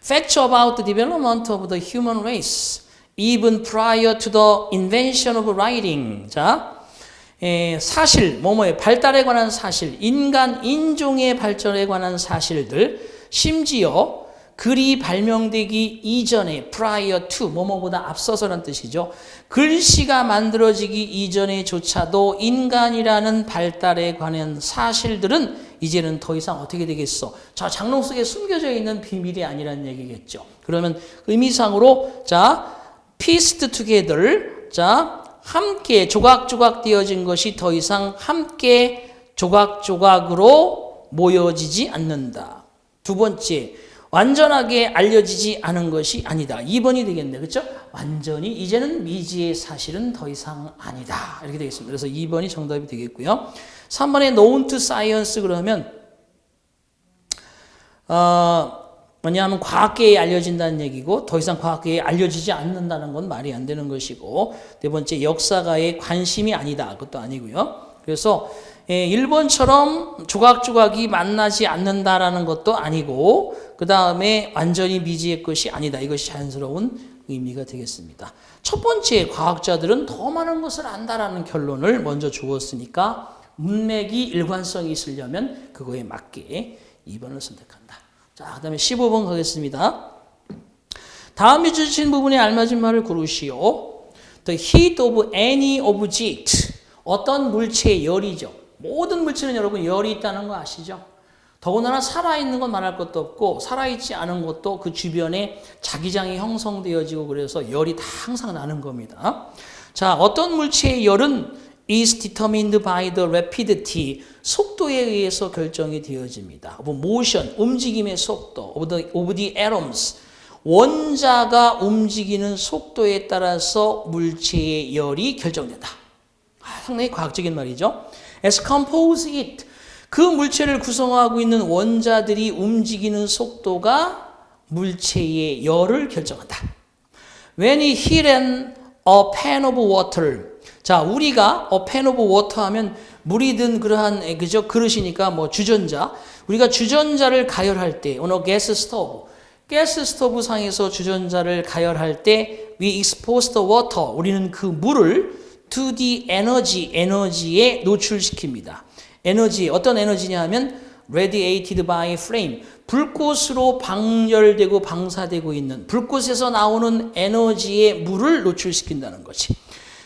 Facts about the development of the human race, even prior to the invention of writing. 자, 사실, 뭐뭐의 발달에 관한 사실, 인간 인종의 발전에 관한 사실들, 심지어 글이 발명되기 이전에 prior to 뭐뭐보다 앞서서란 뜻이죠. 글씨가 만들어지기 이전에조차도 인간이라는 발달에 관한 사실들은 이제는 더 이상 어떻게 되겠어? 저 장롱 속에 숨겨져 있는 비밀이 아니라는 얘기겠죠. 그러면 의미상으로 자, pieced together, 자, 함께 조각조각 되어진 것이 더 이상 함께 조각조각으로 모여지지 않는다. 두 번째, 완전하게 알려지지 않은 것이 아니다. 2번이 되겠네. 그렇죠? 완전히 이제는 미지의 사실은 더 이상 아니다. 이렇게 되겠습니다. 그래서 2번이 정답이 되겠고요. 3번에 known to science 그러면 뭐냐면 과학계에 알려진다는 얘기고 더 이상 과학계에 알려지지 않는다는 건 말이 안 되는 것이고, 네 번째 역사가의 관심이 아니다. 그것도 아니고요. 그래서 1번처럼 조각조각이 만나지 않는다라는 것도 아니고 그 다음에 완전히 미지의 것이 아니다. 이것이 자연스러운 의미가 되겠습니다. 첫 번째, 과학자들은 더 많은 것을 안다라는 결론을 먼저 주었으니까 문맥이 일관성이 있으려면 그거에 맞게 2번을 선택한다. 자, 그 다음에 15번 가겠습니다. 다음에 주신 부분에 알맞은 말을 고르시오. The heat of any object. 어떤 물체의 열이죠. 모든 물체는 여러분 열이 있다는 거 아시죠? 더군다나 살아있는 건 말할 것도 없고 살아있지 않은 것도 그 주변에 자기장이 형성되어지고 그래서 열이 다 항상 나는 겁니다. 자, 어떤 물체의 열은 is determined by the rapidity, 속도에 의해서 결정이 되어집니다. of motion, 움직임의 속도, of the atoms, 원자가 움직이는 속도에 따라서 물체의 열이 결정된다. 상당히 과학적인 말이죠. As composite, 그 물체를 구성하고 있는 원자들이 움직이는 속도가 물체의 열을 결정한다. When we heat a pan of water. 자, 우리가 a pan of water 하면 물이 든 그러한 그죠? 그릇이니까 뭐 주전자. 우리가 주전자를 가열할 때, on a gas stove. 가스 스토브 상에서 주전자를 가열할 때 we expose the water. 우리는 그 물을 to the energy, 에너지에 노출시킵니다. 에너지, 어떤 에너지냐 하면 radiated by flame. 불꽃으로 방열되고 방사되고 있는 불꽃에서 나오는 에너지에 물을 노출시킨다는 거지.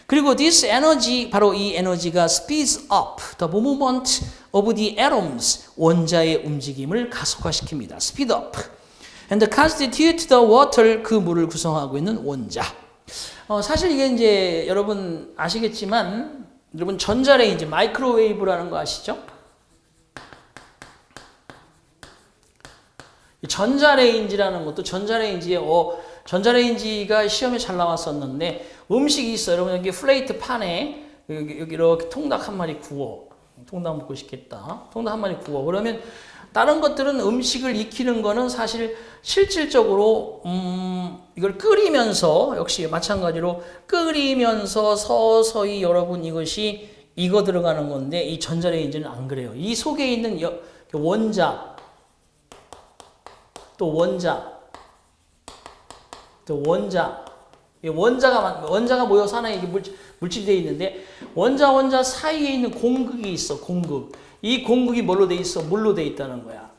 그리고 this energy, 바로 이 에너지가 speeds up the movement of the atoms. 원자의 움직임을 가속화시킵니다. speed up. And constitute the water, 그 물을 구성하고 있는 원자. 사실 이게 이제 여러분 아시겠지만, 여러분 전자레인지, 마이크로웨이브라는 거 아시죠? 전자레인지라는 것도 전자레인지가 시험에 잘 나왔었는데 음식이 있어요. 여러분 여기 플레이트 판에 여기 이렇게 통닭 한 마리 구워. 통닭 먹고 싶겠다. 통닭 한 마리 구워. 그러면 다른 것들은 음식을 익히는 거는 사실 실질적으로 이걸 끓이면서 역시 마찬가지로 끓이면서 서서히 여러분 이것이 익어 들어가는 건데 이 전자레인지는 안 그래요. 이 속에 있는 원자 또 원자가 모여서 하나의 이게 물질이 되어 있는데 원자 사이에 있는 공극이 있어. 공극. 이 공극이 뭘로 돼 있어? 물로 돼 있다는 거야.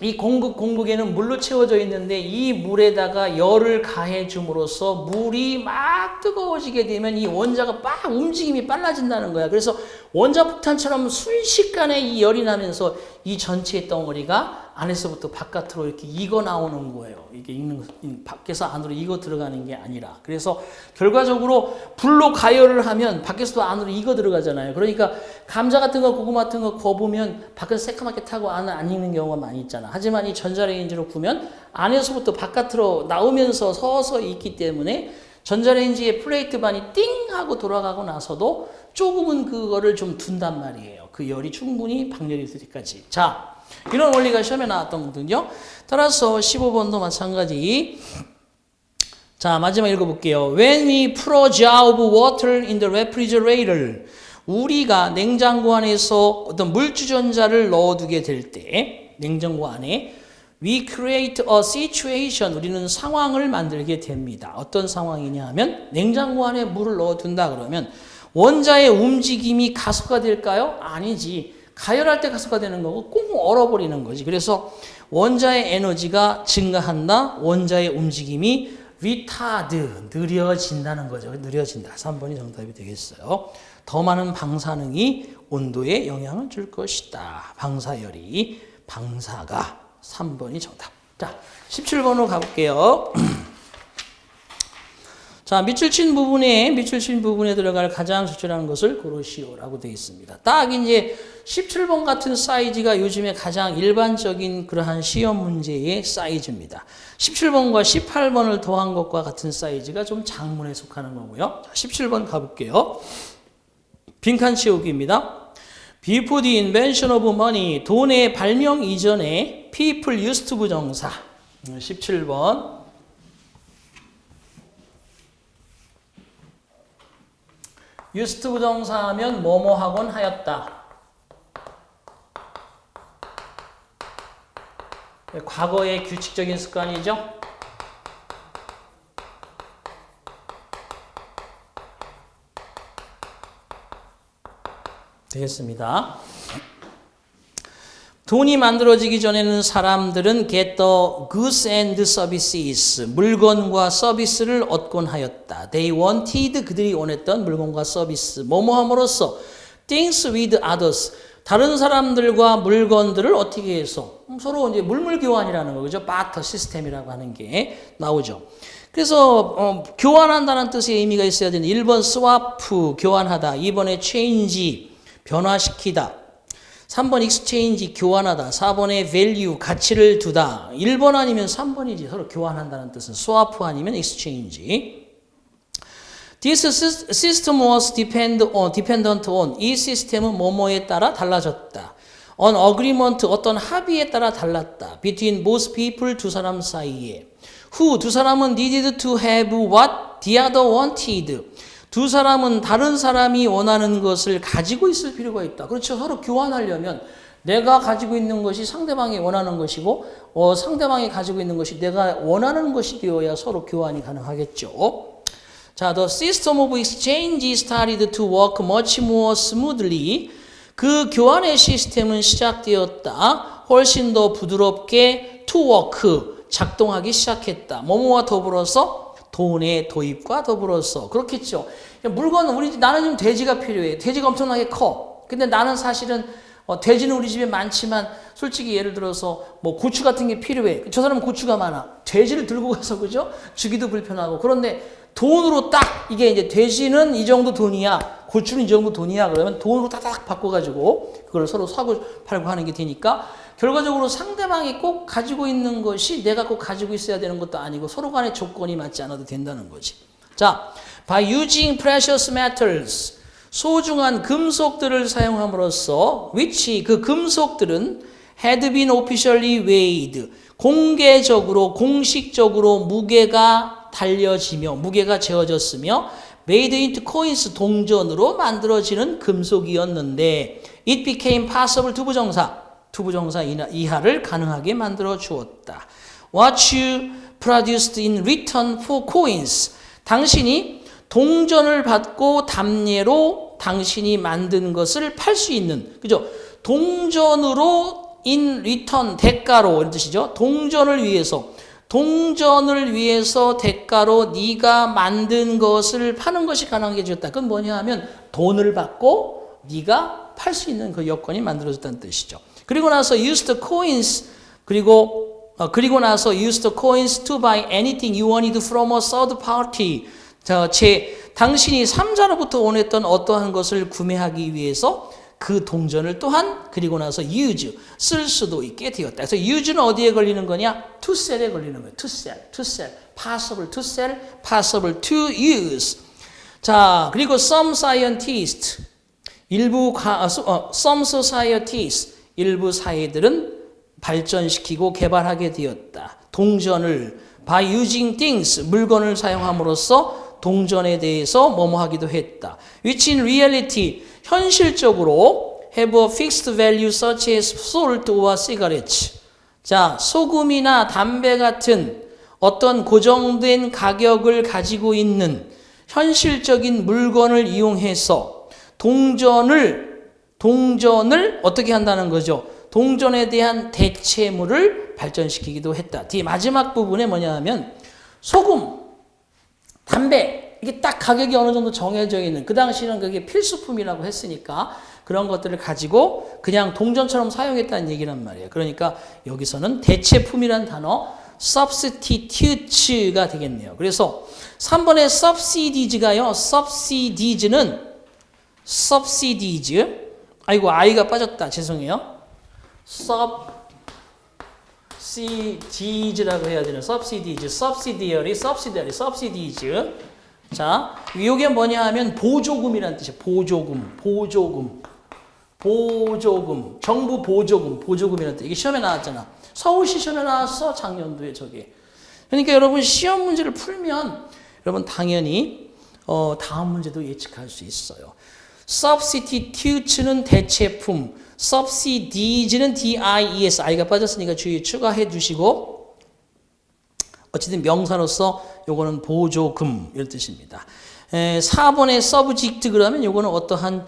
이 공극에는 물로 채워져 있는데 이 물에다가 열을 가해 줌으로써 물이 막 뜨거워지게 되면 이 원자가 막 움직임이 빨라진다는 거야. 그래서 원자 폭탄처럼 순식간에 이 열이 나면서 이 전체의 덩어리가 안에서부터 바깥으로 이렇게 익어 나오는 거예요. 이게 밖에서 안으로 익어 들어가는 게 아니라. 그래서 결과적으로 불로 가열을 하면 밖에서도 안으로 익어 들어가잖아요. 그러니까 감자 같은 거, 고구마 같은 거 구워보면 밖에서 새까맣게 타고 안은 안 익는 경우가 많이 있잖아. 하지만 이 전자레인지로 구우면 안에서부터 바깥으로 나오면서 서서히 익기 때문에 전자레인지의 플레이트 반이 띵 하고 돌아가고 나서도 조금은 그거를 좀 둔단 말이에요. 그 열이 충분히 방열이 될 때까지. 자, 이런 원리가 시험에 나왔던 거거든요. 따라서 15번도 마찬가지. 자, 마지막 읽어볼게요. When we pour a jar of water in the refrigerator. 우리가 냉장고 안에서 어떤 물주전자를 넣어두게 될 때, 냉장고 안에 we create a situation. 우리는 상황을 만들게 됩니다. 어떤 상황이냐 하면 냉장고 안에 물을 넣어둔다 그러면 원자의 움직임이 가속화 될까요? 아니지. 가열할 때 가속화 되는 거고 꽁 얼어버리는 거지. 그래서 원자의 에너지가 증가한다. 원자의 움직임이 retard, 느려진다는 거죠. 느려진다. 3번이 정답이 되겠어요. 더 많은 방사능이 온도에 영향을 줄 것이다. 방사열이, 방사가 3번이 정답. 자, 17번으로 가볼게요. 자, 밑줄 친 부분에 들어갈 가장 적절한 것을 고르시오라고 되어 있습니다. 딱 이제 17번 같은 사이즈가 요즘에 가장 일반적인 그러한 시험 문제의 사이즈입니다. 17번과 18번을 더한 것과 같은 사이즈가 좀 장문에 속하는 거고요. 자, 17번 가볼게요. 빈칸 채우기입니다. Before the invention of money, 돈의 발명 이전에 people used to 부정사. 17번. used to 부정사 하면 뭐뭐 하곤 하였다. 과거의 규칙적인 습관이죠. 되겠습니다. 돈이 만들어지기 전에는 사람들은 get the goods and services, 물건과 서비스를 얻곤 하였다. They wanted, 그들이 원했던 물건과 서비스, 뭐뭐함으로써 things with others, 다른 사람들과 물건들을 어떻게 해서 서로 이제 물물교환이라는 거죠. 바터 시스템이라고 하는 게 나오죠. 그래서 교환한다는 뜻의 의미가 있어야 되는 1번 swap, 교환하다, 2번에 change, 변화시키다, 3번 exchange 교환하다. 4번에 value 가치를 두다. 1번 아니면 3번이지. 서로 교환한다는 뜻은 swap 아니면 exchange. This system was dependent on. 이 시스템은 뭐뭐에 따라 달라졌다. On agreement 어떤 합의에 따라 달랐다. Between both people 두 사람 사이에. Who 두 사람은 needed to have what the other wanted. 두 사람은 다른 사람이 원하는 것을 가지고 있을 필요가 있다. 그렇죠. 서로 교환하려면 내가 가지고 있는 것이 상대방이 원하는 것이고 상대방이 가지고 있는 것이 내가 원하는 것이 되어야 서로 교환이 가능하겠죠. 자, the system of exchange started to work much more smoothly. 그 교환의 시스템은 시작되었다. 훨씬 더 부드럽게 to work, 작동하기 시작했다. 뭐뭐와 더불어서 돈의 도입과 더불어서. 그렇겠죠. 물건, 나는 지금 돼지가 필요해. 돼지가 엄청나게 커. 근데 나는 사실은 돼지는 우리 집에 많지만 솔직히 예를 들어서 뭐 고추 같은 게 필요해. 저 사람은 고추가 많아. 돼지를 들고 가서 그죠? 주기도 불편하고. 그런데 돈으로 딱 이게 이제 돼지는 이 정도 돈이야. 고추는 이 정도 돈이야. 그러면 돈으로 딱딱 바꿔가지고 그걸 서로 사고 팔고 하는 게 되니까 결과적으로 상대방이 꼭 가지고 있는 것이 내가 꼭 가지고 있어야 되는 것도 아니고 서로 간의 조건이 맞지 않아도 된다는 거지. 자, by using precious metals, 소중한 금속들을 사용함으로써 which 그 금속들은 had been officially weighed, 공개적으로 공식적으로 무게가 달려지며 무게가 재어졌으며 made into coins, 동전으로 만들어지는 금속이었는데 it became possible 투부정사 이하를 가능하게 만들어 주었다. What you produced in return for coins. 당신이 동전을 받고 담례로 당신이 만든 것을 팔 수 있는, 그죠? 동전으로 in return, 대가로 이런 뜻이죠. 동전을 위해서 대가로 네가 만든 것을 파는 것이 가능하게 해줬다. 그건 뭐냐 하면 돈을 받고 네가 팔 수 있는 그 여건이 만들어졌다는 뜻이죠. 그리고 나서 use the coins, 그리고 나서 use the coins to buy anything you wanted from a third party. 당신이 3자로부터 원했던 어떠한 것을 구매하기 위해서 그 동전을 또한 그리고 나서 use, 쓸 수도 있게 되었다. 그래서 use는 어디에 걸리는 거냐? to sell에 걸리는 거예요. to sell, possible to sell, possible to use. 자, 그리고 some scientists, some societies, 일부 사회들은 발전시키고 개발하게 되었다. 동전을 by using things, 물건을 사용함으로써 동전에 대해서 뭐뭐 하기도 했다. which in reality, 현실적으로 have a fixed value such as salt or cigarettes. 자, 소금이나 담배 같은 어떤 고정된 가격을 가지고 있는 현실적인 물건을 이용해서 동전을 어떻게 한다는 거죠? 동전에 대한 대체물을 발전시키기도 했다. 뒤에 마지막 부분에 뭐냐 하면 소금, 담배 이게 딱 가격이 어느 정도 정해져 있는, 그 당시는 그게 필수품이라고 했으니까 그런 것들을 가지고 그냥 동전처럼 사용했다는 얘기란 말이에요. 그러니까 여기서는 대체품이란 단어 substitute가 되겠네요. 그래서 3번의 subsides가요. subsidies 아이고 아이가 빠졌다. 죄송해요. subsidies라고 해야 되는 subsidies. 자, 이게 뭐냐 하면 보조금이라는 뜻이에요. 정부 보조금이라는 뜻. 이게 시험에 나왔잖아. 서울시 시험에 나왔어. 작년도에 저게. 그러니까 여러분 시험 문제를 풀면 여러분 당연히 다음 문제도 예측할 수 있어요. substitute는 대체품, subsidies는 DIES, I가 빠졌으니까 주의 추가해 주시고 어쨌든 명사로서 요거는 보조금 이런 뜻입니다. 4번의 subject 그러면 요거는 어떠한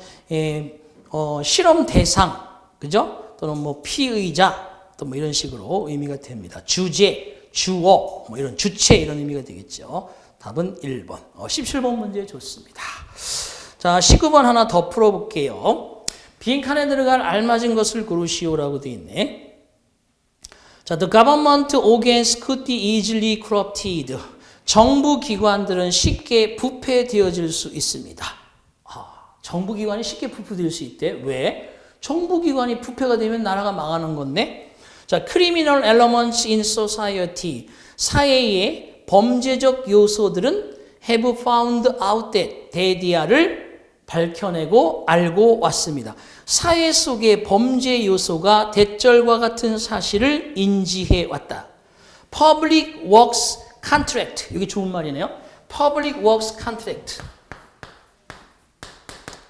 실험 대상, 그죠? 또는 뭐 피의자, 또 뭐 이런 식으로 의미가 됩니다. 주제, 주어, 뭐 이런 주체 이런 의미가 되겠죠. 답은 1번. 17번 문제 좋습니다. 자, 19번 하나 더 풀어볼게요. 빈칸에 들어갈 알맞은 것을 고르시오라고 되어 있네. 자, the government organs could be easily corrupted. 정부 기관들은 쉽게 부패되어질 수 있습니다. 정부 기관이 쉽게 부패될 수 있대. 왜? 정부기관이 부패가 되면 나라가 망하는 건데. 자, criminal elements in society. 사회의 범죄적 요소들은 have found out that 데디아를 밝혀내고 알고 왔습니다. 사회 속의 범죄 요소가 대절과 같은 사실을 인지해 왔다. Public Works Contract. 이게 좋은 말이네요. Public Works Contract.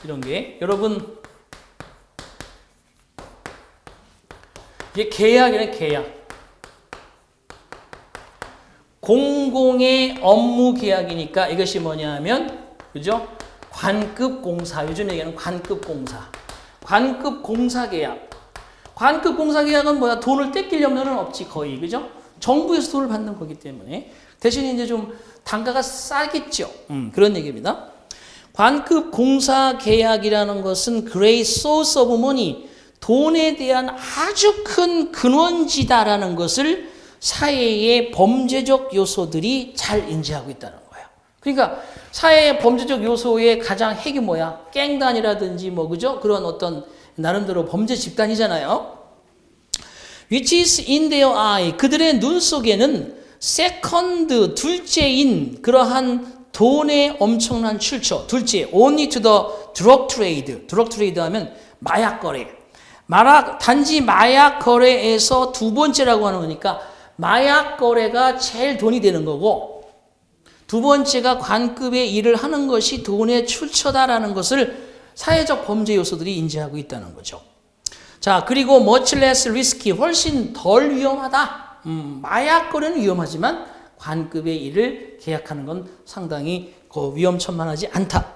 이런 게 여러분 이게 계약이네, 계약. 공공의 업무 계약이니까 이것이 뭐냐면, 그죠? 관급 공사. 요즘 얘기하는 관급 공사. 관급 공사 계약. 관급 공사 계약은 뭐야? 돈을 떼끼려면은 없지, 거의. 그죠? 정부에서 돈을 받는 거기 때문에. 대신 이제 좀 단가가 싸겠죠. 그런 얘기입니다. 관급 공사 계약이라는 것은 great source of money. 돈에 대한 아주 큰 근원지다라는 것을 사회의 범죄적 요소들이 잘 인지하고 있다는 거예요. 그러니까 사회의 범죄적 요소의 가장 핵이 뭐야? 갱단이라든지 뭐 그죠? 그런 어떤 나름대로 범죄 집단이잖아요. Which is in their eye. 그들의 눈 속에는 second, 둘째인 그러한 돈의 엄청난 출처. 둘째, only to the drug trade. drug trade 하면 마약 거래. 단지 마약 거래에서 두 번째라고 하는 거니까 마약 거래가 제일 돈이 되는 거고, 두 번째가 관급의 일을 하는 것이 돈의 출처다라는 것을 사회적 범죄 요소들이 인지하고 있다는 거죠. 자, 그리고 much less risky, 훨씬 덜 위험하다. 마약 거래는 위험하지만 관급의 일을 계약하는 건 상당히 위험천만하지 않다.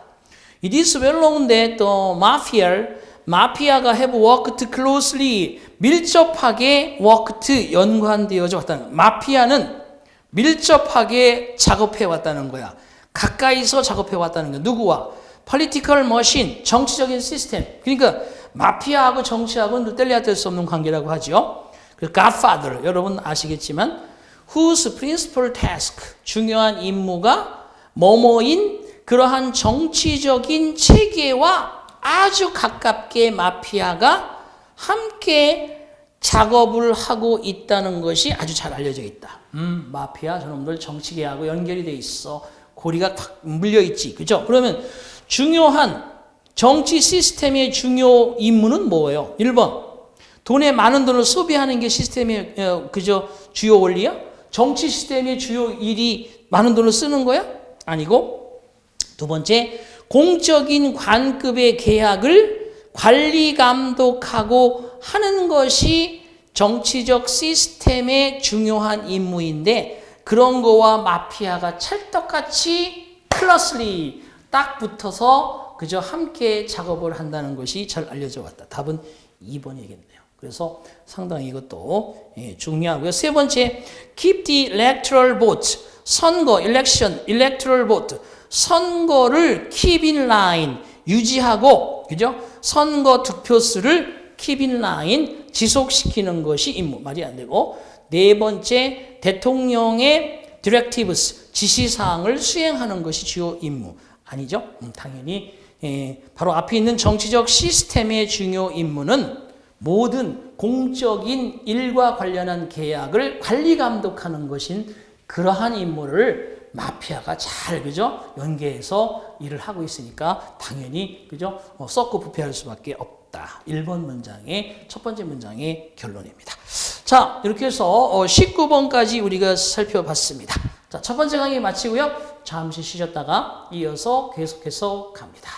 It is well known that the 마피아가 have worked closely, 밀접하게 worked, 연관되어져 왔다는, 마피아는 밀접하게 작업해 왔다는 거야. 가까이서 작업해 왔다는 거야. 누구와? political machine, 정치적인 시스템. 그러니까 마피아하고 정치하고는 뗄래야 뗄 수 없는 관계라고 하죠. 그 Godfather, 여러분 아시겠지만 whose principal task, 중요한 임무가 뭐뭐인 그러한 정치적인 체계와 아주 가깝게 마피아가 함께 작업을 하고 있다는 것이 아주 잘 알려져 있다. 마피아 저놈들 정치계하고 연결이 돼 있어. 고리가 탁 물려 있지. 그죠? 그러면 중요한 정치 시스템의 중요 임무는 뭐예요? 1번. 돈에 많은 돈을 소비하는 게 시스템의 그저 주요 원리야? 정치 시스템의 주요 일이 많은 돈을 쓰는 거야? 아니고. 두 번째, 공적인 관급의 계약을 관리 감독하고 하는 것이 정치적 시스템의 중요한 임무인데, 그런 거와 마피아가 찰떡같이 클러스리 딱 붙어서 그저 함께 작업을 한다는 것이 잘 알려져 왔다. 답은 2번이겠네요. 그래서 상당히 이것도 중요하고요. 세 번째, keep the electoral vote. 선거, election, electoral vote. 선거를 keep in line, 유지하고, 그죠? 선거 득표수를 keep in line, 지속시키는 것이 임무. 말이 안 되고. 네 번째, 대통령의 directives, 지시사항을 수행하는 것이 주요 임무. 아니죠? 당연히 바로 앞에 있는 정치적 시스템의 중요 임무는 모든 공적인 일과 관련한 계약을 관리 감독하는 것인 그러한 임무를 마피아가 잘, 그죠? 연계해서 일을 하고 있으니까 당연히, 그죠? 썩고 부패할 수밖에 없다. 1번 문장의 첫 번째 문장의 결론입니다. 자, 이렇게 해서 19번까지 우리가 살펴봤습니다. 자, 첫 번째 강의 마치고요. 잠시 쉬셨다가 이어서 계속해서 갑니다.